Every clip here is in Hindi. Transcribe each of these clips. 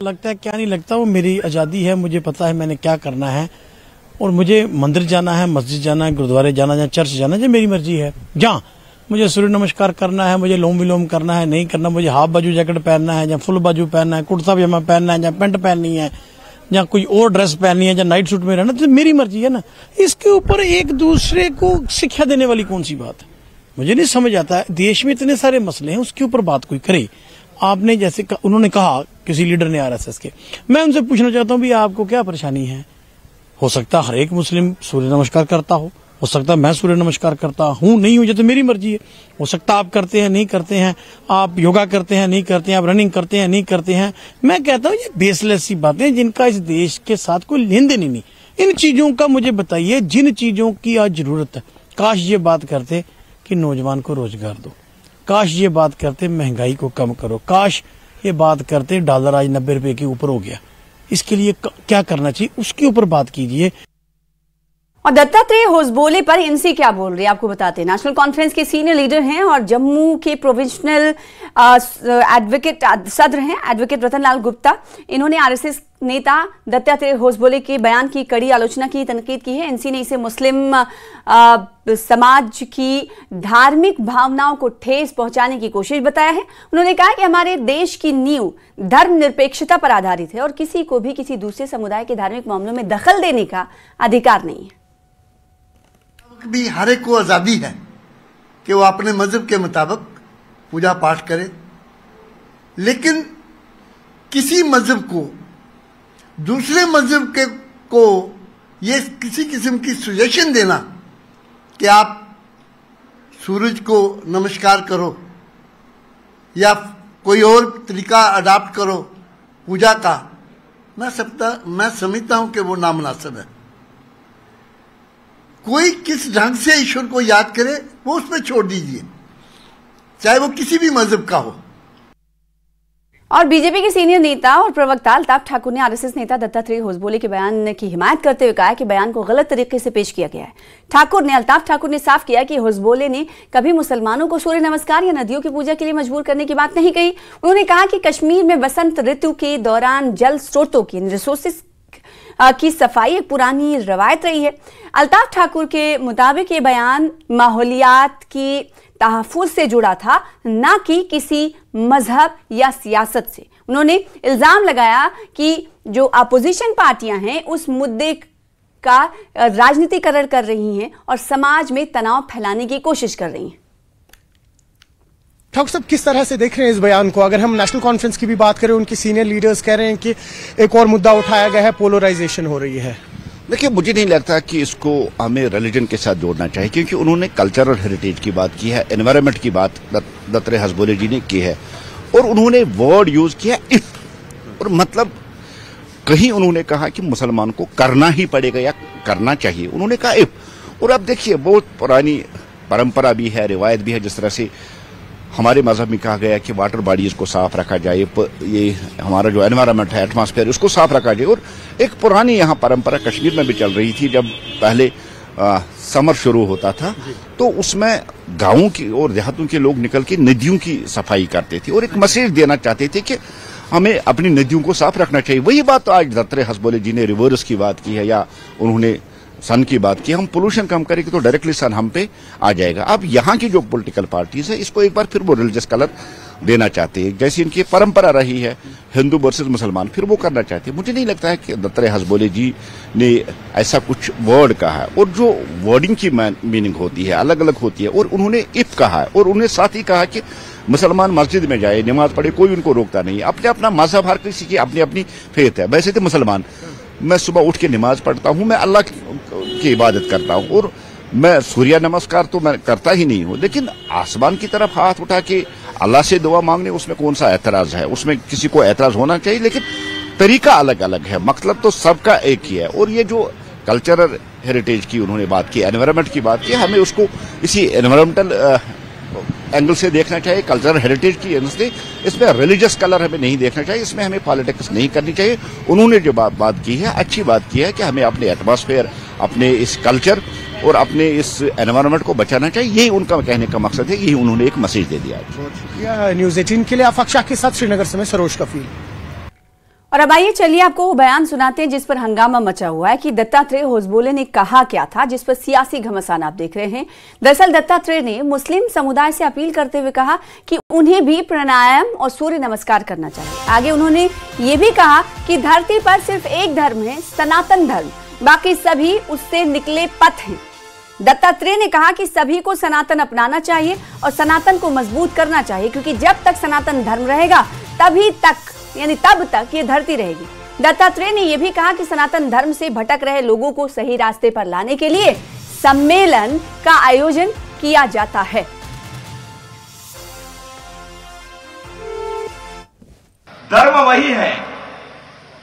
लगता है क्या नहीं लगता, वो मेरी आज़ादी है, मुझे पता है मैंने क्या करना है। और मुझे मंदिर जाना है, मस्जिद जाना है, गुरुद्वारे जाना है, चर्च जाना है, ये मेरी मर्जी है। जहाँ मुझे सूर्य नमस्कार करना है, मुझे लोम विलोम करना है, नहीं करना, मुझे हाफ बाजू जैकेट पहनना है या फुल बाजू पहनना है, कुर्ता पजामा पहनना है या पैंट पहननी है या कोई और ड्रेस पहननी है या नाइट सूट में रहना, तो मेरी मर्जी है ना। इसके ऊपर एक दूसरे को शिक्षा देने वाली कौन सी बात है, मुझे नहीं समझ आता है। देश में इतने सारे मसले हैं, उसके ऊपर बात कोई करे। आपने जैसे उन्होंने कहा किसी लीडर ने आरएसएस के, मैं उनसे पूछना चाहता हूं भी आपको क्या परेशानी है। हो सकता है हर एक मुस्लिम सूर्य नमस्कार करता हो सकता है मैं सूर्य नमस्कार करता हूं, नहीं हो तो मेरी मर्जी है। हो सकता है आप करते हैं, नहीं करते हैं, आप योगा करते हैं, नहीं करते हैं, आप रनिंग करते हैं, नहीं करते हैं। मैं कहता हूं ये बेसलेस सी बातें जिनका इस देश के साथ कोई लेन देन ही नहीं। इन चीजों का मुझे बताइए जिन चीजों की आज जरूरत है। काश ये बात करते कि नौजवान को रोजगार दो, काश ये बात करते महंगाई को कम करो, काश ये बात करते डॉलर आज 90 रुपए के ऊपर हो गया, इसके लिए क्या करना चाहिए उसके ऊपर बात कीजिए। और दत्तात्रेय होसबोले पर एनसी क्या बोल रही है आपको बताते हैं। नेशनल कॉन्फ्रेंस के सीनियर लीडर हैं और जम्मू के प्रोविंशनल एडवोकेट सदर हैं एडवोकेट रतनलाल गुप्ता। इन्होंने आरएसएस नेता दत्तात्रेय होसबोले के बयान की कड़ी आलोचना की, तनकीद की है। एनसी ने इसे मुस्लिम समाज की धार्मिक भावनाओं को ठेस पहुंचाने की कोशिश बताया है। उन्होंने कहा कि हमारे देश की नींव धर्मनिरपेक्षता पर आधारित है और किसी को भी किसी दूसरे समुदाय के धार्मिक मामलों में दखल देने का अधिकार नहीं है। भी हर एक को आजादी है कि वो अपने मजहब के मुताबिक पूजा पाठ करे, लेकिन किसी मजहब को दूसरे मजहब के को ये किसी किस्म की सजेशन देना कि आप सूरज को नमस्कार करो या कोई और तरीका अडॉप्ट करो पूजा का, मैं समझता हूं कि वो नामुनासिब है। कोई किस ढंग से ईश्वर को याद करे वो उस पर छोड़ दीजिए, चाहे वो किसी भी मजहब का हो। और बीजेपी के सीनियर नेता और प्रवक्ता अल्ताफ ठाकुर ने आरएसएस नेता दत्तात्रेय होसबोले के बयान की हिमायत करते हुए कहा कि बयान को गलत तरीके से पेश किया गया है। अल्ताफ ठाकुर ने साफ किया कि होसबोले ने कभी मुसलमानों को सूर्य नमस्कार या नदियों की पूजा के लिए मजबूर करने की बात नहीं कही। उन्होंने कहा कि कश्मीर में बसंत ऋतु के दौरान जल स्रोतों की रिसोर्सेस की सफाई एक पुरानी रवायत रही है। अल्ताफ ठाकुर के मुताबिक ये बयान माहौलियात की तहफ़्फ़ुज़ से जुड़ा था, न कि किसी मजहब या सियासत से। उन्होंने इल्जाम लगाया कि जो अपोजिशन पार्टियां हैं उस मुद्दे का राजनीतिकरण कर रही हैं और समाज में तनाव फैलाने की कोशिश कर रही हैं। ठाकुर साहब किस तरह से देख रहे हैं इस बयान को? अगर हम नेशनल कॉन्फ्रेंस की भी बात करें, उनके सीनियर लीडर्स कह रहे हैं कि एक और मुद्दा उठाया गया है, पोलराइजेशन हो रही है। देखिए, मुझे नहीं लगता कि इसको हमें रिलीजन के साथ जोड़ना चाहिए, क्योंकि उन्होंने कल्चरल हेरिटेज की बात की है, एनवायरनमेंट की बात दत्तात्रेय होसबोले जी ने की है और उन्होंने वर्ड यूज किया इफ, और मतलब कहीं उन्होंने कहा कि मुसलमान को करना ही पड़ेगा या करना चाहिए, उन्होंने कहा इफ। और अब देखिए, बहुत पुरानी परंपरा भी है, रिवायत भी है, जिस तरह से हमारे मजहब में कहा गया कि वाटर बॉडीज को साफ रखा जाए, ये हमारा जो एनवायरनमेंट है, एटमॉस्फेयर, उसको साफ रखा जाए। और एक पुरानी यहाँ परंपरा कश्मीर में भी चल रही थी, जब पहले समर शुरू होता था तो उसमें गांवों की और देहातों के लोग निकल के नदियों की सफाई करते थे और एक मैसेज देना चाहते थे कि हमें अपनी नदियों को साफ रखना चाहिए। वही बात तो आज दत्तात्रेय होसबोले जी ने रिवर्स की बात की है, या उन्होंने सन की बात की। हम पोल्यूशन कम करेंगे तो डायरेक्टली सन हम पे आ जाएगा। अब यहाँ की जो पॉलिटिकल पार्टीज है, इसको एक बार फिर वो रिलीजियस कलर देना चाहते हैं, जैसी इनकी परंपरा रही है हिंदू वर्सेस मुसलमान, फिर वो करना चाहते हैं। मुझे नहीं लगता है कि दत्तात्रेय होसबोले जी ने ऐसा कुछ वर्ड कहा है, और जो वर्डिंग की मीनिंग होती है अलग अलग होती है। और उन्होंने इफ कहा है और उन्होंने साथ ही कहा कि मुसलमान मस्जिद में जाए, नमाज पढ़े, कोई उनको रोकता नहीं। अपने अपना मजहब, हर किसी की अपनी अपनी फेथ है। वैसे तो मुसलमान, मैं सुबह उठ के नमाज पढ़ता हूँ, मैं अल्लाह की इबादत करता हूँ, और मैं सूर्य नमस्कार तो मैं करता ही नहीं हूँ, लेकिन आसमान की तरफ हाथ उठा के अल्लाह से दुआ मांगने, उसमें कौन सा एतराज है? उसमें किसी को एतराज होना चाहिए, लेकिन तरीका अलग अलग है, मतलब तो सबका एक ही है। और ये जो कल्चरल हेरिटेज की उन्होंने बात की, एनवायरनमेंट की बात की, हमें उसको इसी एनवायरमेंटल एंगल से देखना चाहिए, कल्चरल हेरिटेज की एंगल से। इसमें रिलीजियस कलर हमें नहीं देखना चाहिए, इसमें हमें पॉलिटिक्स नहीं करनी चाहिए। उन्होंने जो बात की है, अच्छी बात की है कि हमें अपने एटमॉस्फेयर, अपने इस कल्चर और अपने इस एनवायरनमेंट को बचाना चाहिए। यही उनका कहने का मकसद है, यही उन्होंने एक मैसेज दे दिया। बहुत शुक्रिया। न्यूज़ 18 के लिए आफाक शाह के साथ श्रीनगर से मैं सरोज कफील। और अब आइए चलिए आपको वो बयान सुनाते हैं जिस पर हंगामा मचा हुआ है कि दत्तात्रेय होसबोले ने कहा क्या था, जिस पर सियासी घमासान आप देख रहे हैं। दरअसल दत्तात्रेय ने मुस्लिम समुदाय से अपील करते हुए कहा कि उन्हें भी प्राणायाम और सूर्य नमस्कार करना चाहिए। आगे उन्होंने ये भी कहा कि धरती पर सिर्फ एक धर्म है, सनातन धर्म, बाकी सभी उससे निकले पथ हैं। दत्तात्रेय ने कहा कि सभी को सनातन अपनाना चाहिए और सनातन को मजबूत करना चाहिए, क्योंकि जब तक सनातन धर्म रहेगा तब तक ये धरती रहेगी। दत्तात्रेय ने यह भी कहा कि सनातन धर्म से भटक रहे लोगों को सही रास्ते पर लाने के लिए सम्मेलन का आयोजन किया जाता है। धर्म वही है,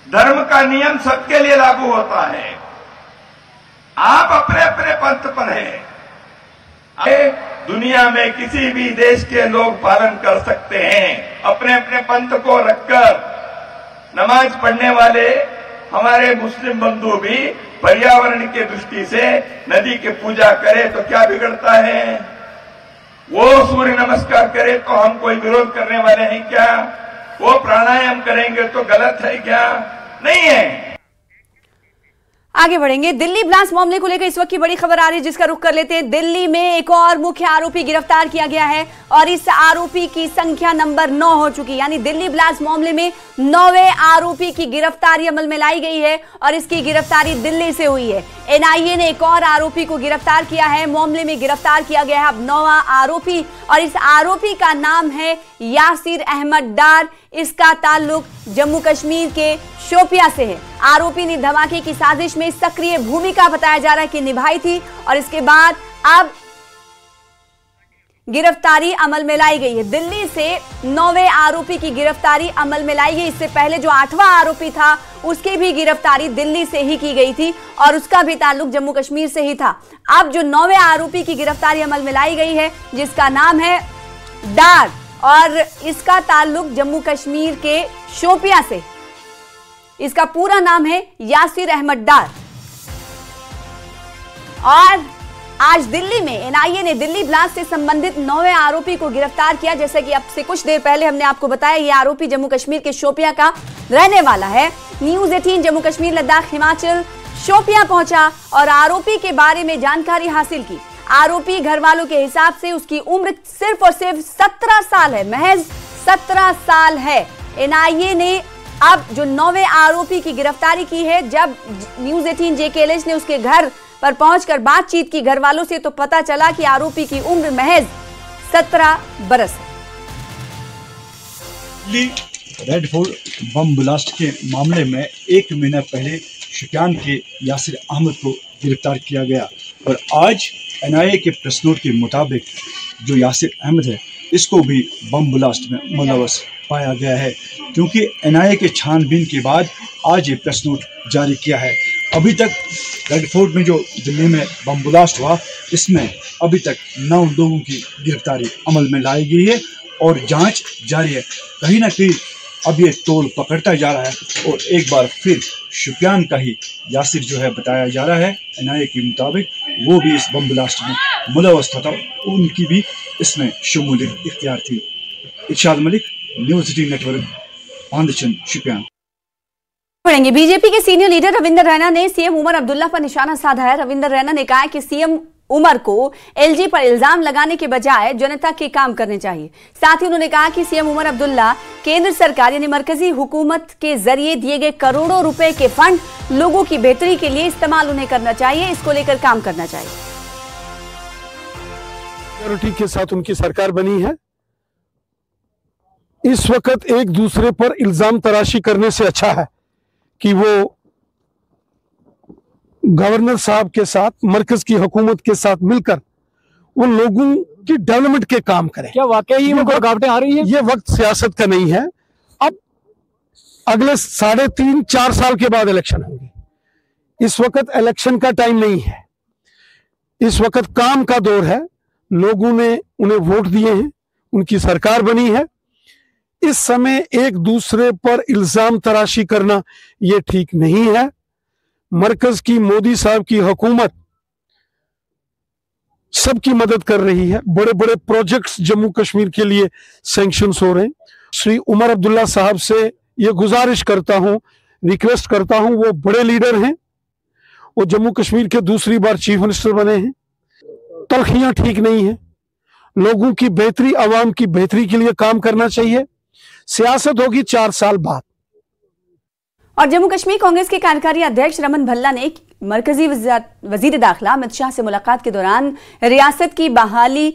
धर्म का नियम सबके लिए लागू होता है। आप अपने अपने पंथ पर हैं, दुनिया में किसी भी देश के लोग पालन कर सकते हैं। अपने अपने पंथ को रखकर नमाज पढ़ने वाले हमारे मुस्लिम बंधु भी पर्यावरण की दृष्टि से नदी की पूजा करे तो क्या बिगड़ता है? वो सूर्य नमस्कार करे तो हम कोई विरोध करने वाले हैं क्या? वो प्राणायाम करेंगे तो गलत है क्या? नहीं है। आगे बढ़ेंगे। दिल्ली ब्लास्ट मामले को लेकर इस वक्त की बड़ी खबर आ रही है, जिसका रुख कर लेते हैं। दिल्ली में एक और मुख्य आरोपी गिरफ्तार किया गया है और इस आरोपी की संख्या नंबर 9 हो चुकी, यानी दिल्ली ब्लास्ट मामले में 9वें आरोपी की गिरफ्तारी अमल में लाई गई है और इसकी गिरफ्तारी दिल्ली से हुई है। एनआईए ने एक और आरोपी को गिरफ्तार किया है। मामले में गिरफ्तार किया गया है अब 9वां आरोपी और इस आरोपी का नाम है यासिर अहमद डार। इसका ताल्लुक जम्मू कश्मीर के शोपिया से है। आरोपी ने धमाके की साजिश में सक्रिय भूमिका बताया जा रहा है कि निभाई थी और इसके बाद अब गिरफ्तारी अमल में लाई गई है। दिल्ली से 9वें आरोपी की गिरफ्तारी अमल में लाई गई। इससे पहले जो 8वां आरोपी था उसकी भी गिरफ्तारी दिल्ली से ही की गई थी और उसका भी ताल्लुक जम्मू कश्मीर से ही था। अब जो 9वें आरोपी की गिरफ्तारी अमल में लाई गई है, जिसका नाम है डार और इसका ताल्लुक जम्मू कश्मीर के शोपिया से, इसका पूरा नाम है यासिर अहमद डार। और आज दिल्ली में एनआईए ने दिल्ली ब्लास्ट से संबंधित 9वें आरोपी को गिरफ्तार किया। जैसे कि अब से कुछ देर पहले हमने आपको बताया, यह आरोपी जम्मू कश्मीर के शोपिया का रहने वाला है। न्यूज़ 18 जम्मू कश्मीर, लद्दाख, हिमाचल शोपिया पहुंचा और आरोपी के बारे में जानकारी हासिल की। आरोपी घर वालों के हिसाब से उसकी उम्र सिर्फ और सिर्फ 17 साल है, महज 17 साल है। एनआईए ने अब जो 9वें आरोपी की गिरफ्तारी की है, जब न्यूज़ 18 जेकेएलएच ने उसके घर पर पहुंचकर बातचीत की घर वालों से, तो पता चला कि आरोपी की उम्र महज 17 बरस है। रेड फोर्ट बम ब्लास्ट के मामले में 1 महीना पहले शोपियान के यासिर अहमद को गिरफ्तार किया गया और आज एनआईए के प्रेस नोट के मुताबिक जो यासिर अहमद है, इसको भी बम ब्लास्ट में मुलव्वस पाया गया है, क्योंकि एनआईए के छानबीन के बाद आज ये प्रेस नोट जारी किया है। अभी तक रेड फोर्ट में जो दिल्ली में बम ब्लास्ट हुआ, इसमें अभी तक 9 लोगों की गिरफ्तारी अमल में लाई गई है और जांच जारी है। कहीं ना कहीं अब ये तोड़ पकड़ता जा रहा है और एक बार फिर शोपियान का ही यासिर जो है बताया जा रहा है। एनआईए के मुताबिक वो भी इस बम ब्लास्ट में मुलव्वस था, उनकी भी इसमें शमूलियत इख्तियार थी। इरशाद मलिक, न्यूज़ 18 नेटवर्क, पांदचन, शोपियान। पढ़ेंगे। बीजेपी के सीनियर लीडर रविंदर रैना ने सीएम उमर अब्दुल्ला पर निशाना साधा है। रविंदर रैना ने कहा कि सीएम उमर को एलजी पर इल्जाम लगाने के बजाय जनता के काम करने चाहिए। साथ ही उन्होंने कहा कि सीएम उमर अब्दुल्ला केंद्र सरकार यानी मरकजी हुकूमत के जरिए दिए गए करोड़ों रुपए के फंड लोगों की बेहतरी के लिए इस्तेमाल उन्हें करना चाहिए, इसको लेकर काम करना चाहिए। सिक्योरिटी के साथ उनकी सरकार बनी है। इस वक्त एक दूसरे पर इल्जाम तराशी करने से अच्छा है कि वो गवर्नर साहब के साथ, मरकज की हुकूमत के साथ मिलकर वो लोगों की डेवलपमेंट के काम करें। क्या वाकई उनको रुकावटें आ रही है? ये वक्त सियासत का नहीं है। अब अगले 3.5-4 साल के बाद इलेक्शन होंगे। इस वक्त इलेक्शन का टाइम नहीं है, इस वक्त काम का दौर है। लोगों ने उन्हें वोट दिए हैं, उनकी सरकार बनी है। इस समय एक दूसरे पर इल्जाम तराशी करना यह ठीक नहीं है। मरकज की मोदी साहब की हुकूमत सबकी मदद कर रही है। बड़े बड़े प्रोजेक्ट्स जम्मू कश्मीर के लिए सैंक्शंस हो रहे हैं। श्री उमर अब्दुल्ला साहब से ये गुजारिश करता हूं, रिक्वेस्ट करता हूं, वो बड़े लीडर हैं, वो जम्मू कश्मीर के दूसरी बार चीफ मिनिस्टर बने हैं, तलखियां ठीक नहीं है, लोगों की बेहतरी, आवाम की बेहतरी के लिए काम करना चाहिए। सियासत होगी 4 साल बाद। और जम्मू कश्मीर कांग्रेस के कार्यकारी अध्यक्ष रमन भल्ला ने मरकजी वजीर दाखिला अमित शाह से मुलाकात के दौरान रियासत की बहाली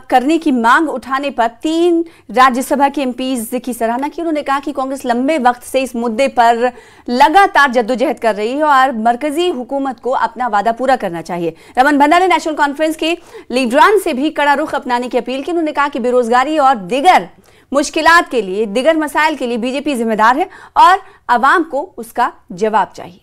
करने की मांग उठाने पर 3 राज्यसभा के एमपीज की सराहना की। उन्होंने कहा कि कांग्रेस लंबे वक्त से इस मुद्दे पर लगातार जद्दोजहद कर रही है और मरकजी हुकूमत को अपना वादा पूरा करना चाहिए। रमन भल्ला ने नेशनल कॉन्फ्रेंस के लीडरान से भी कड़ा रुख अपनाने की अपील की। उन्होंने कहा कि बेरोजगारी और दिगर मुश्किलात के लिए, दिगर मसाइल के लिए बीजेपी जिम्मेदार है और अवाम को उसका जवाब चाहिए।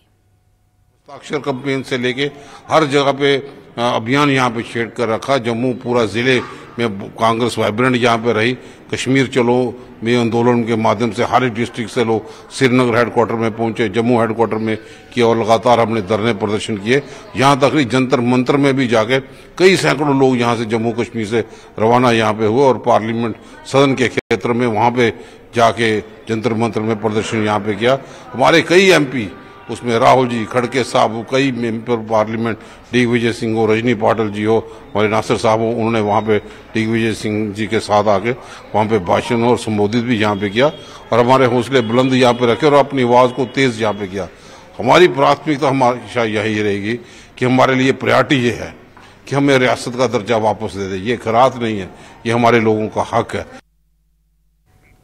अक्षर कैंपेन से लेके हर जगह पे अभियान यहाँ पे छेड़ कर रखा। जम्मू पूरा जिले में कांग्रेस वाइब्रेंट यहाँ पे रही। कश्मीर चलो में आंदोलन के माध्यम से हर डिस्ट्रिक्ट से लोग श्रीनगर हेडक्वार्टर में पहुंचे, जम्मू हेडक्वार्टर में किया और लगातार हमने धरने प्रदर्शन किए। यहाँ तक जंतर मंतर में भी जाके कई सैकड़ों लोग यहाँ से जम्मू कश्मीर से रवाना यहाँ पे हुए और पार्लियामेंट सदन के क्षेत्र में वहाँ पे जाके जंतर मंतर में प्रदर्शन यहाँ पे किया। हमारे कई एमपी, उसमें राहुल जी, खड़गे साहब, कई मेंबर पार्लियामेंट, दिग्विजय सिंह हो, रजनी पाटिल जी हो, हमारे नासिर साहब हो, उन्होंने वहाँ पे दिग्विजय सिंह जी के साथ आके वहाँ पे भाषण और संबोधित भी यहाँ पे किया और हमारे हौसले बुलंद यहाँ पे रखे और अपनी आवाज को तेज यहाँ पे किया। हमारी प्राथमिकता हमेशा यही रहेगी कि हमारे लिए प्रायोरिटी ये है कि हमें रियासत का दर्जा वापस दे दे। ये खरात नहीं है, ये हमारे लोगों का हक है।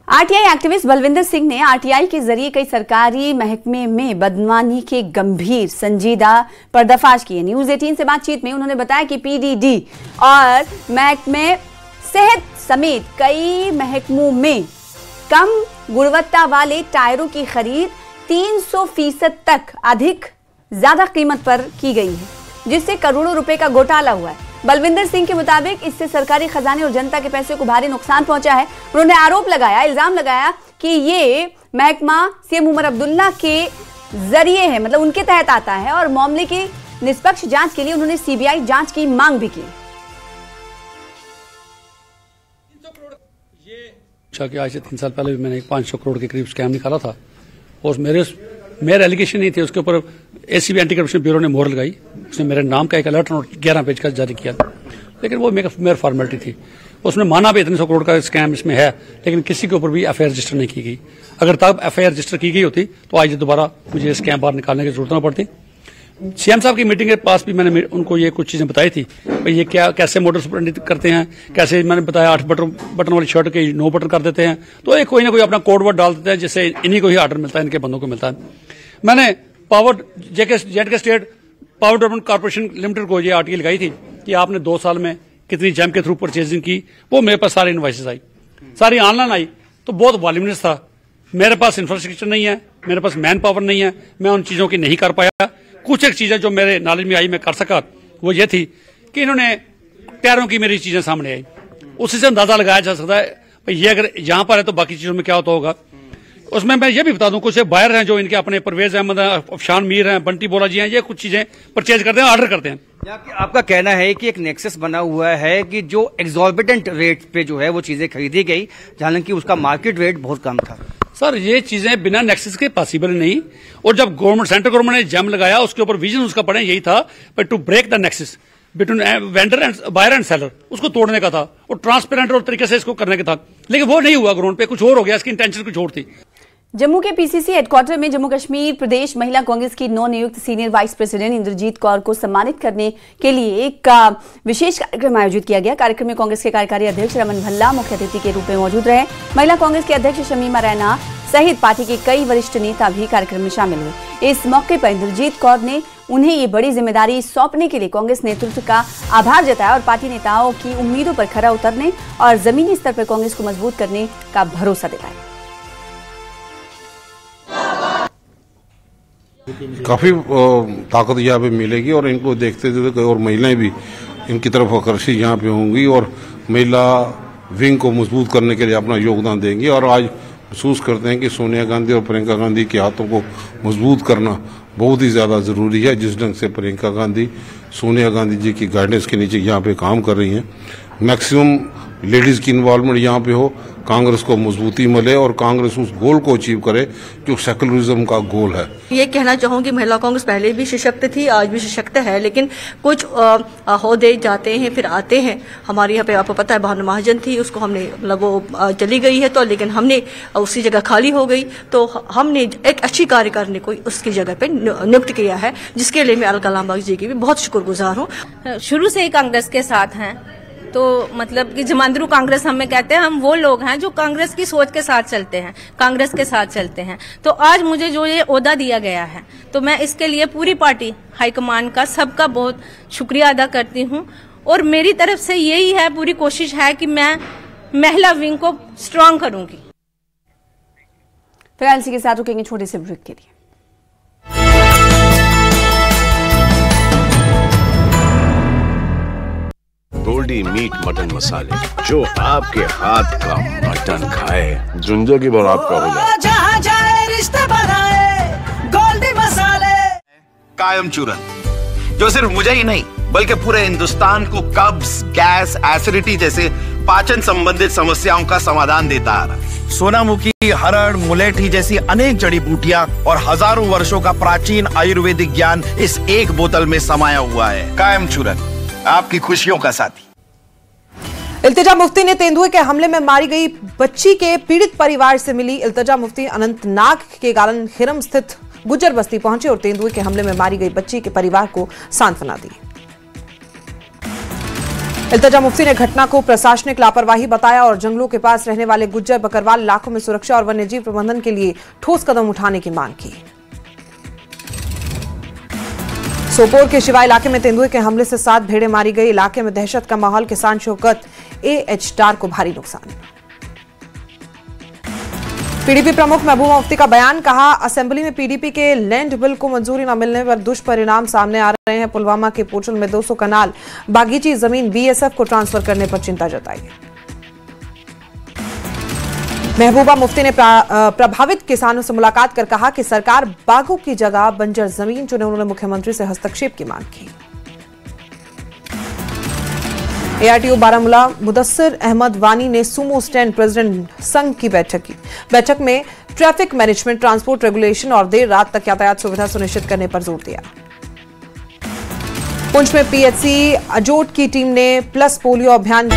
आरटीआई एक्टिविस्ट बलविंदर सिंह ने आरटीआई के जरिए कई सरकारी महकमे में बदनामी के गंभीर संजीदा पर्दाफाश किए। न्यूज 18 से बातचीत में उन्होंने बताया कि पीडीडी और महकमे सेहत समेत कई महकमों में कम गुणवत्ता वाले टायरों की खरीद 300% तक अधिक ज्यादा कीमत पर की गई है, जिससे करोड़ों रुपए का घोटाला हुआ है। बलविंदर सिंह के मुताबिक इससे सरकारी खजाने और जनता के पैसे को भारी नुकसान पहुंचा है। उन्होंने आरोप लगाया, इल्जाम लगाया कि ये महकमा सीएम उमर अब्दुल्ला के जरिए है, मतलब उनके तहत आता है और मामले की निष्पक्ष जांच के लिए उन्होंने सीबीआई जांच की मांग भी की। आज से 3 साल पहले भी मैंने 500 करोड़ के करीब स्कैम निकाला था और मेरे एलिगेशन नहीं थे, उसके ऊपर एसीबी एंटी करप्शन ब्यूरो ने मोहर लगाई। उसने मेरे नाम का एक अलर्ट नोट 11 पेज का जारी किया, लेकिन वो मेरा फॉर्मेलिटी थी। उसने माना भी इतने 100 करोड़ का स्कैम इसमें है, लेकिन किसी के ऊपर भी एफआईआर रजिस्टर नहीं की गई। अगर तब एफआईआर रजिस्टर की गई होती तो आज दोबारा मुझे स्कैम बाहर निकालने की जरूरत न पड़ती। सीएम साहब की मीटिंग के पास भी मैंने उनको ये कुछ चीजें बताई थी, भाई ये क्या कैसे मोडस ऑपरेंडी करते हैं, कैसे मैंने बताया 8 बटन वाली शर्ट के 9 बटन कर देते हैं, तो एक कोई ना कोई अपना कोड वर्ड डाल देते हैं जिससे इन्हीं को ही ऑर्डर मिलता है, इनके बंदों को मिलता है। मैंने power JK state power development corporation limited को ये आर्टिकल लगाई थी कि आपने 2 साल में कितनी जैम के थ्रू परचेजिंग की। वो मेरे पास सारी इनवॉइसेस आई, सारी ऑनलाइन आई, तो बहुत वॉल्यूमिनस था। मेरे पास इंफ्रास्ट्रक्चर नहीं है, मेरे पास मैन पावर नहीं है, मैं उन चीजों की नहीं कर पाया। कुछ एक चीजें जो मेरे नॉलेज में आई मैं कर सका, वो ये थी कि इन्होंने टायरों की मेरी चीजें सामने आई, उसी से अंदाजा लगाया जा सकता है भाई ये अगर यहां पर है तो बाकी चीजों में क्या होता होगा। उसमें मैं ये भी बता दूं, कुछ बायर हैं जो इनके अपने परवेज अहमद हैं, अफशान मीर हैं, बंटी बोला जी हैं, ये कुछ चीजें परचेज करते हैं, ऑर्डर करते हैं। आपका कहना है कि एक नेक्सस बना हुआ है कि जो एग्जॉर्बिटेंट रेट पे जो है वो चीजें खरीदी गई, हालांकि उसका मार्केट रेट बहुत कम था। सर ये चीजें बिना नेक्सस के पॉसिबल नहीं, और जब गवर्नमेंट सेंट्रल गवर्नमेंट ने जैम लगाया उसके ऊपर विजन उसका पड़े यही था to break the nexus between vendor and buyer and seller, उसको तोड़ने का था और ट्रांसपेरेंट और तरीके से इसको करने का था, लेकिन वो नहीं हुआ। ग्राउंड पे कुछ और हो गया, इसकी इंटेंशन कुछ और थी। जम्मू के पीसीसी हेडक्वार्टर में जम्मू कश्मीर प्रदेश महिला कांग्रेस की नवनियुक्त senior vice president Indrajit Kaur को सम्मानित करने के लिए एक विशेष कार्यक्रम आयोजित किया गया। कार्यक्रम में कांग्रेस के कार्यकारी अध्यक्ष रमन भल्ला मुख्य अतिथि के रूप में मौजूद रहे। महिला कांग्रेस के अध्यक्ष शमीमा रैना सहित पार्टी के कई वरिष्ठ नेता भी कार्यक्रम में शामिल हुए। इस मौके पर इंद्रजीत कौर ने उन्हें ये बड़ी जिम्मेदारी सौंपने के लिए कांग्रेस नेतृत्व का आभार जताया और पार्टी नेताओं की उम्मीदों पर खरा उतरने और जमीनी स्तर पर कांग्रेस को मजबूत करने का भरोसा दिलाया। काफी ताकत यहाँ पे मिलेगी और इनको देखते देखते और महिलाएं भी इनकी तरफ आकर्षित यहाँ पे होंगी और महिला विंग को मजबूत करने के लिए अपना योगदान देंगी। और आज महसूस करते हैं कि सोनिया गांधी और प्रियंका गांधी के हाथों को मजबूत करना बहुत ही ज्यादा जरूरी है। जिस ढंग से प्रियंका गांधी सोनिया गांधी जी की गाइडेंस के नीचे यहाँ पे काम कर रही हैं, मैक्सिमम लेडीज की इन्वॉल्वमेंट यहाँ पे हो, कांग्रेस को मजबूती मिले और कांग्रेस उस गोल को अचीव करे जो सेकुलरिज्म का गोल है। ये कहना चाहूंगी महिला कांग्रेस पहले भी सशक्त थी, आज भी सशक्त है, लेकिन कुछ ओहदे जाते हैं फिर आते हैं। हमारे यहाँ पे आपको पता है भानु महाजन थी, उसको हमने मतलब वो चली गई है तो, लेकिन हमने उसकी जगह खाली हो गई तो हमने एक अच्छी कार्यकारिणी को उसकी जगह पे नियुक्त किया है, जिसके लिए मैं अलका लांबा जी की भी बहुत शुक्रगुजार हूँ। शुरू से ही कांग्रेस के साथ हैं, तो मतलब कि जमांदरू कांग्रेस हमें कहते हैं, हम वो लोग हैं जो कांग्रेस की सोच के साथ चलते हैं, कांग्रेस के साथ चलते हैं। तो आज मुझे जो ये ओहदा दिया गया है तो मैं इसके लिए पूरी पार्टी हाईकमान का सबका बहुत शुक्रिया अदा करती हूँ। और मेरी तरफ से यही है, पूरी कोशिश है कि मैं महिला विंग को स्ट्रांग करूंगी। फिलहाल इसी के साथ रुकेंगे छोटे से ब्रेक के लिए। गोल्डी मीट मटन मसाले, जो आपके हाथ का मटन खाए जिंदगी भर आपका हो जाए। जहाँ जाए रिश्ते बनाए गोल्डी मसाले। कायम चूरन, जो सिर्फ मुझे ही नहीं बल्कि पूरे हिंदुस्तान को कब्ज, गैस, एसिडिटी जैसे पाचन संबंधित समस्याओं का समाधान देता है। सोनामुखी, हरड़, मुलेठी जैसी अनेक जड़ी बूटियां और हजारों वर्षों का प्राचीन आयुर्वेदिक ज्ञान इस एक बोतल में समाया हुआ है। कायम चूरन, आपकी खुशियों का साथी। इल्तिजा मुफ्ती ने तेंदुए के हमले में मारी गई बच्ची के पीड़ित परिवार से मिली। इल्तिजा मुफ्ती अनंतनाग के गालन खिरम स्थित गुज्जर बस्ती पहुंचे और तेंदुए के हमले में मारी गई बच्ची के परिवार को सांत्वना दी। इल्तिजा मुफ्ती ने घटना को प्रशासनिक लापरवाही बताया और जंगलों के पास रहने वाले गुज्जर बकरवाल इलाकों में सुरक्षा और वन्यजीव प्रबंधन के लिए ठोस कदम उठाने की मांग की। सोपोर के शिवा इलाके में तेंदुए के हमले से 7 भेड़ें मारी गई। इलाके में दहशत का माहौल, किसान शौकत AH डार को भारी नुकसान। पीडीपी प्रमुख महबूबा मुफ्ती का बयान, कहा असेंबली में पीडीपी के लैंड बिल को मंजूरी न मिलने पर दुष्परिणाम सामने आ रहे हैं। पुलवामा के पोचल में 200 कनाल बागीची जमीन BSF को ट्रांसफर करने पर चिंता जताई। महबूबा मुफ्ती ने प्रभावित किसानों से मुलाकात कर कहा कि सरकार बागों की जगह बंजर जमीन चुने। उन्होंने मुख्यमंत्री से हस्तक्षेप की मांग की। ARTO बारामूला मुदस्सिर अहमद वानी ने सुमो स्टैंड प्रेसिडेंट संघ की बैठक की। बैठक में ट्रैफिक मैनेजमेंट, ट्रांसपोर्ट रेगुलेशन और देर रात तक यातायात सुविधा सुनिश्चित करने पर जोर दिया। पुंछ में PHC अजोट की टीम ने प्लस पोलियो अभियान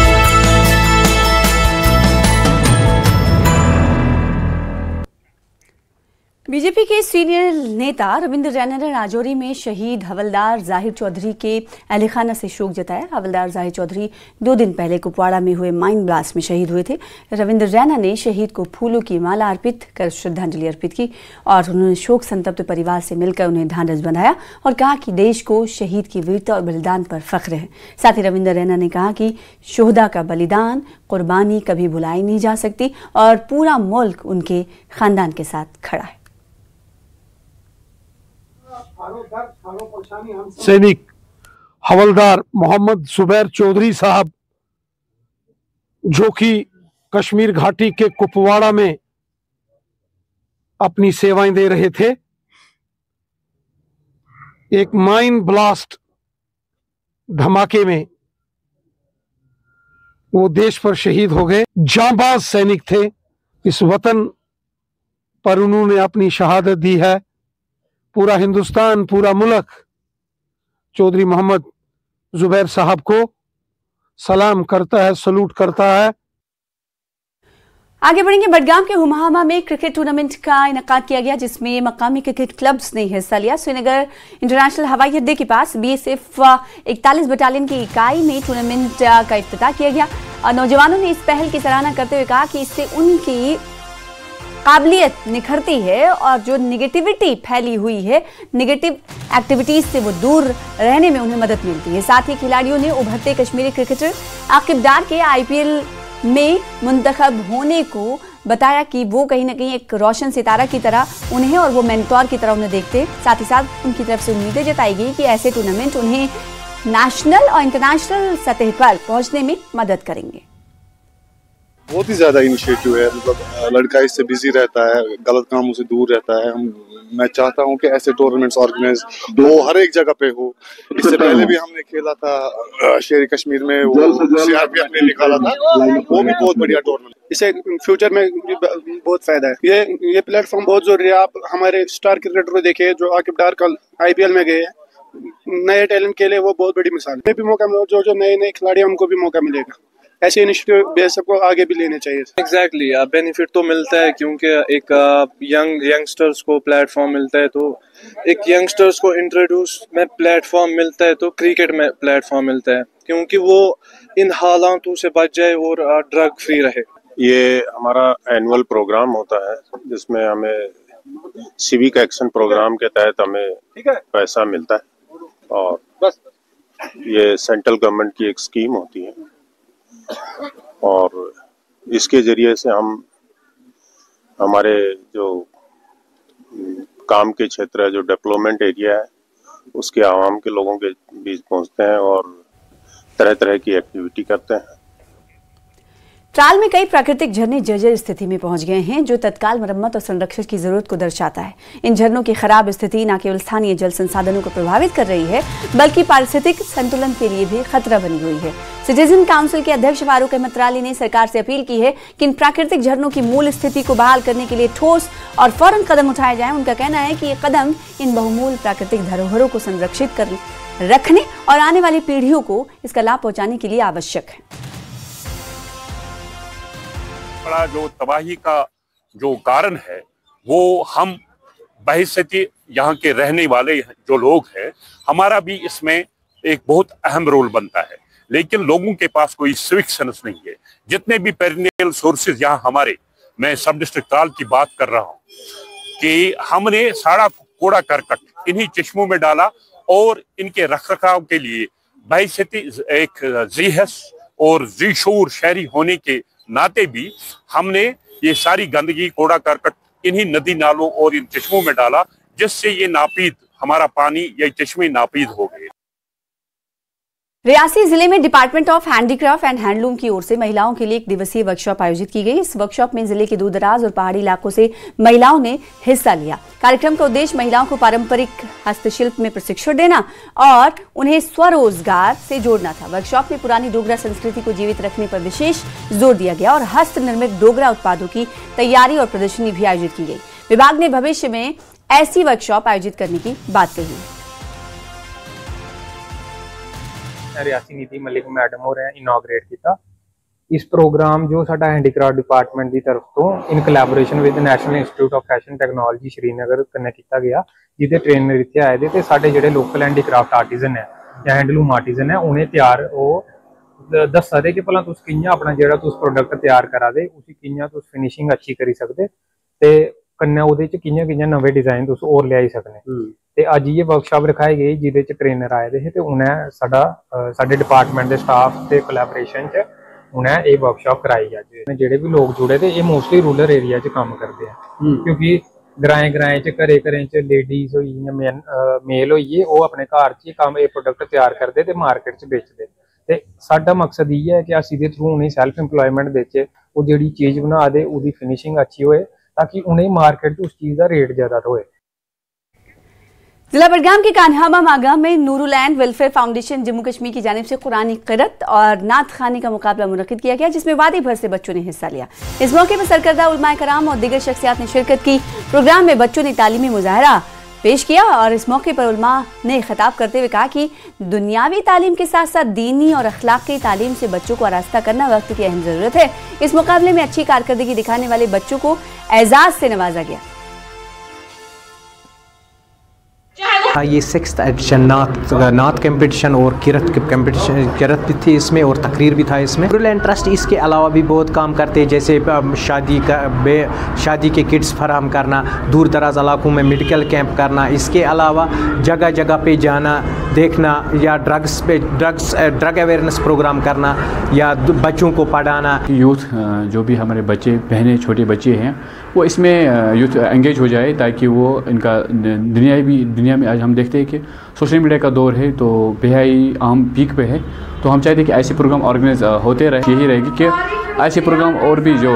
बीजेपी के सीनियर नेता रविंद्र रैना ने राजौरी में शहीद हवलदार जाहिर चौधरी के अहलखाना से शोक जताया। हवलदार जाहिर चौधरी 2 दिन पहले कुपवाड़ा में हुए माइन ब्लास्ट में शहीद हुए थे। रविंद्र रैना ने शहीद को फूलों की माला अर्पित कर श्रद्धांजलि अर्पित की और उन्होंने शोक संतप्त परिवार से मिलकर उन्हें ढांढस बंधाया और कहा कि देश को शहीद की वीरता और बलिदान पर फख्र है। साथ ही रविंद्र रैना ने कहा कि शोहदा का बलिदान, कुर्बानी कभी भुलाई नहीं जा सकती और पूरा मुल्क उनके खानदान के साथ खड़ा है। सैनिक हवलदार मोहम्मद जुबैर चौधरी साहब, जो कि कश्मीर घाटी के कुपवाड़ा में अपनी सेवाएं दे रहे थे, एक माइन ब्लास्ट धमाके में वो देश पर शहीद हो गए। जांबाज सैनिक थे। इस वतन पर उन्होंने अपनी शहादत दी है। पूरा हिंदुस्तान, पूरा मुल्क चौधरी मोहम्मद जुबैर साहब को सलाम करता है, सलूट करता है। आगे बढ़ेंगे। बडगाम के हुमामा में क्रिकेट टूर्नामेंट का इनेकाद किया गया, जिसमें मकामी क्रिकेट क्लब्स ने हिस्सा लिया। श्रीनगर इंटरनेशनल हवाई अड्डे के पास BSF 41 बटालियन की इकाई में टूर्नामेंट का इफ्तिताह किया गया। नौजवानों ने इस पहल की सराहना करते हुए कहा कि इससे उनकी काबिलियत निखरती है और जो निगेटिविटी फैली हुई है, निगेटिव एक्टिविटीज से वो दूर रहने में उन्हें मदद मिलती है। साथ ही खिलाड़ियों ने उभरते कश्मीरी क्रिकेटर आकिब डार के IPL में मुंतखब होने को बताया कि वो कहीं ना कहीं एक रोशन सितारा की तरह उन्हें और वो मेंटोर की तरह उन्हें देखते। साथ ही साथ उनकी तरफ से उम्मीदें जताई गई कि ऐसे टूर्नामेंट उन्हें नेशनल और इंटरनेशनल सतह पर पहुंचने में मदद करेंगे। बहुत ही ज्यादा इनिशिएटिव है, मतलब लड़का इससे बिजी रहता है, गलत कामों से दूर रहता है। मैं चाहता हूं कि ऐसे टूर्नामेंट्स ऑर्गेनाइज हो, हर एक जगह पे हो। इससे पहले भी हमने खेला था शेर कश्मीर में, वो CRPF ने निकाला था, वो भी बहुत बढ़िया टूर्नामेंट। इससे फ्यूचर में बहुत फायदा है। ये प्लेटफॉर्म बहुत जरूरी है। आप हमारे स्टार क्रिकेटर को देखिए जो आकिब डार कल IPL में गए हैं, नए टैलेंट के लिए वो बहुत बड़ी मिसाल है। भी मौका मिला, जो नए खिलाड़ी हैं उनको भी मौका मिलेगा। ऐसे इनिशिएटिव सबको आगे भी लेने चाहिए। एग्जैक्टली बेनिफिट तो मिलता है क्योंकि एक यंगस्टर्स को प्लेटफॉर्म मिलता है, तो एक यंगस्टर्स को इंट्रोड्यूस में प्लेटफॉर्म मिलता है, तो क्रिकेट में प्लेटफॉर्म मिलता है क्योंकि वो इन हालातों से बच जाए और ड्रग फ्री रहे। ये हमारा एनुअल प्रोग्राम होता है जिसमें हमें सिविक एक्शन प्रोग्राम के तहत हमें पैसा मिलता है और ये सेंट्रल गवर्नमेंट की एक स्कीम होती है और इसके जरिए से हम हमारे जो काम के क्षेत्र है, जो डेवलपमेंट एरिया है, उसके आवाम के लोगों के बीच पहुंचते हैं और तरह तरह की एक्टिविटी करते हैं। ट्राल में कई प्राकृतिक झरने जर्जर स्थिति में पहुंच गए हैं, जो तत्काल मरम्मत और संरक्षण की जरूरत को दर्शाता है। इन झरनों की खराब स्थिति न केवल स्थानीय जल संसाधनों को प्रभावित कर रही है, बल्कि पारिस्थितिक संतुलन के लिए भी खतरा बनी हुई है। सिटीजन काउंसिल के अध्यक्ष फारूक अहमद त्राली ने सरकार से अपील की है कि इन प्राकृतिक झरनों की मूल स्थिति को बहाल करने के लिए ठोस और फौरन कदम उठाए जाएं। उनका कहना है कि ये कदम इन बहुमूल्य प्राकृतिक धरोहरों को संरक्षित कर रखने और आने वाली पीढ़ियों को इसका लाभ पहुंचाने के लिए आवश्यक है। बड़ा जो तबाही का जो कारण है वो हम बहैसियत यहाँ के रहने वाले जो लोग हैं, हमारा भी इसमें एक बहुत अहम रोल बनता है। लेकिन लोगों के पास कोई सिविक सेंस नहीं है। जितने भी पेरिनियल सोर्सेज यहाँ हमारे, मैं सब डिस्ट्रिक्ट त्राल की बात कर रहा हूँ कि हमने सारा कूड़ा करकट इन्हीं चश्मों में डाला और इनके रखरखाव के लिए बहैसियत एक ज़ीहस और ज़ीशूर शहरी होने के नाते भी हमने ये सारी गंदगी कूड़ा करकट इन्हीं नदी नालों और इन चश्मों में डाला, जिससे ये नापीद हमारा पानी ये चश्मे नापीद हो गए। रियासी जिले में department of handicraft and handloom की ओर से महिलाओं के लिए एक दिवसीय वर्कशॉप आयोजित की गई। इस वर्कशॉप में जिले के दूरदराज और पहाड़ी इलाकों से महिलाओं ने हिस्सा लिया। कार्यक्रम का उद्देश्य महिलाओं को पारंपरिक हस्तशिल्प में प्रशिक्षण देना और उन्हें स्वरोजगार से जोड़ना था। वर्कशॉप में पुरानी डोगरा संस्कृति को जीवित रखने पर विशेष जोर दिया गया और हस्त निर्मित डोगरा उत्पादों की तैयारी और प्रदर्शनी भी आयोजित की गई। विभाग ने भविष्य में ऐसी वर्कशॉप आयोजित करने की बात कही। रियासी नीति मलिक मैडम हो रहे हैं इनॉग्रेट किया इस प्रोग्राम जो साडा हैंडीक्राफ्ट डिपार्टमेंट की तरफ तो in collaboration with national institute of fashion technology Srinagar कन्नै किया गया, जिहदे ट्रेनर इत्थे आए दे ते साडे जिहड़े लोकल हैंडीक्राफ्ट आर्टिजन है या हैंडलूम आर्टिजन है उन्हें तैयार वो दस्सा दे कि भला तुस कियां अपना जिहड़ा तुस प्रोडक्ट तैयार करा दे उसी कियां तुस फिनिशिंग अच्छी करी सकदे ते कन्नै उहदे च कियां कियां नवे डिजाइन तुस होर लियाई सकने। ते अज ये वर्कशॉप रखाई गई जिहदे च ट्रेनर आए दे ते उन्हें साडे डिपार्टमेंट के स्टाफ के कोलैबोरेशन च उन्हें ये वर्कशॉप कराई अज। जिहड़े भी लोग जुड़े थे ये मोस्टली रूरल एरिया च काम करते हैं क्योंकि ग्राएं ग्राएं च घरें च लेडीज होई जां मेल होइए वो अपने घर च काम ये प्रोडक्ट तैयार करते ते मार्केट च बेचदे। ते साडा मकसद ये है कि अस इहदे थ्रू उन्हें सैल्फ एम्पलॉयमेंट देचे, वो जिहड़ी चीज़ बना दे उहदी फिनिशिंग अच्छी होए ताकि उन्हें मार्केट उस चीज़ का रेट ज़्यादा होए। जिला बडगाम के कान्हामा मागाम में Noorul and welfare foundation Jammu Kashmir की जानिब से कुरानी क़िरत और नात खानी का मुकाबला मुनक्किद किया गया, जिसमें वादी भर से बच्चों ने हिस्सा लिया। इस मौके पर सरकर्दा उलमाए कराम और दीगर शख्सियात ने शिरकत की। प्रोग्राम में बच्चों ने तालीमी मुजाहरा पेश किया और इस मौके पर उलमा ने खिताब करते हुए कहा कि दुनियावी तालीम के साथ साथ दीनी और अखलाकी तालीम से बच्चों को आरास्ता करना वक्त की अहम जरूरत है। इस मुकाबले में अच्छी कारकर्दगी दिखाने वाले बच्चों को एजाज से नवाजा गया। ये 6th एडिशन नात कंपटीशन और किरत भी थी इसमें और तकरीर भी था इसमें। रूरल एंड ट्रस्ट इसके अलावा भी बहुत काम करते हैं, जैसे शादी के किट्स फराहम करना, दूर दराज इलाकों में मेडिकल कैंप करना, इसके अलावा जगह जगह पे जाना देखना या ड्रग अवेयरनेस प्रोग्राम करना या बच्चों को पढ़ाना। यूथ जो भी हमारे बच्चे बहनें छोटे बच्चे हैं वो इसमें यूथ एंगेज हो जाए, ताकि वो इनका दुनिया में आज हम देखते हैं कि सोशल मीडिया का दौर है, तो बेहाई आम पीक पे है। तो हम चाहते हैं कि ऐसे प्रोग्राम ऑर्गेनाइज होते रहे। यही रहेगी कि ऐसे प्रोग्राम और भी जो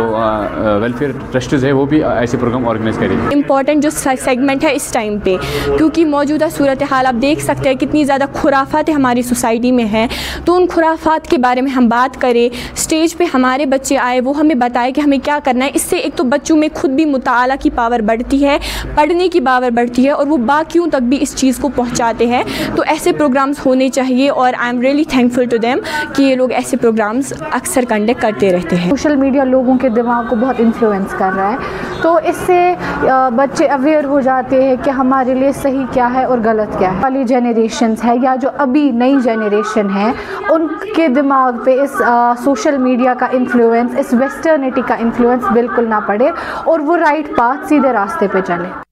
वेलफेयर ट्रस्ट्स है वो भी ऐसे प्रोग्राम ऑर्गेनाइज करेंगे। इम्पॉर्टेंट जो सेगमेंट है इस टाइम पे, क्योंकि मौजूदा सूरत हाल आप देख सकते हैं कितनी ज़्यादा खुराफात हमारी सोसाइटी में है। तो उन खुराफात के बारे में हम बात करें, स्टेज पे हमारे बच्चे आए, वो हमें बताए कि हमें क्या करना है। इससे एक तो बच्चों में खुद भी मुताला की पावर बढ़ती है, पढ़ने की पावर बढ़ती है, और वो बाकियों तक भी इस चीज़ को पहुँचाते हैं। तो ऐसे प्रोग्राम्स होने चाहिए, और I am really thankful to them कि ये लोग ऐसे प्रोग्राम्स अक्सर कंडक्ट करते रहते हैं। सोशल मीडिया लोगों के दिमाग को बहुत इन्फ्लुएंस कर रहा है, तो इससे बच्चे अवेयर हो जाते हैं कि हमारे लिए सही क्या है और गलत क्या है। वाली जनरेशन्स है या जो अभी नई जनरेशन है, उनके दिमाग पे इस सोशल मीडिया का इन्फ्लुएंस, इस वेस्टर्निटी का इन्फ्लुएंस बिल्कुल ना पड़े, और वो राइट पाथ, सीधे रास्ते पे चले।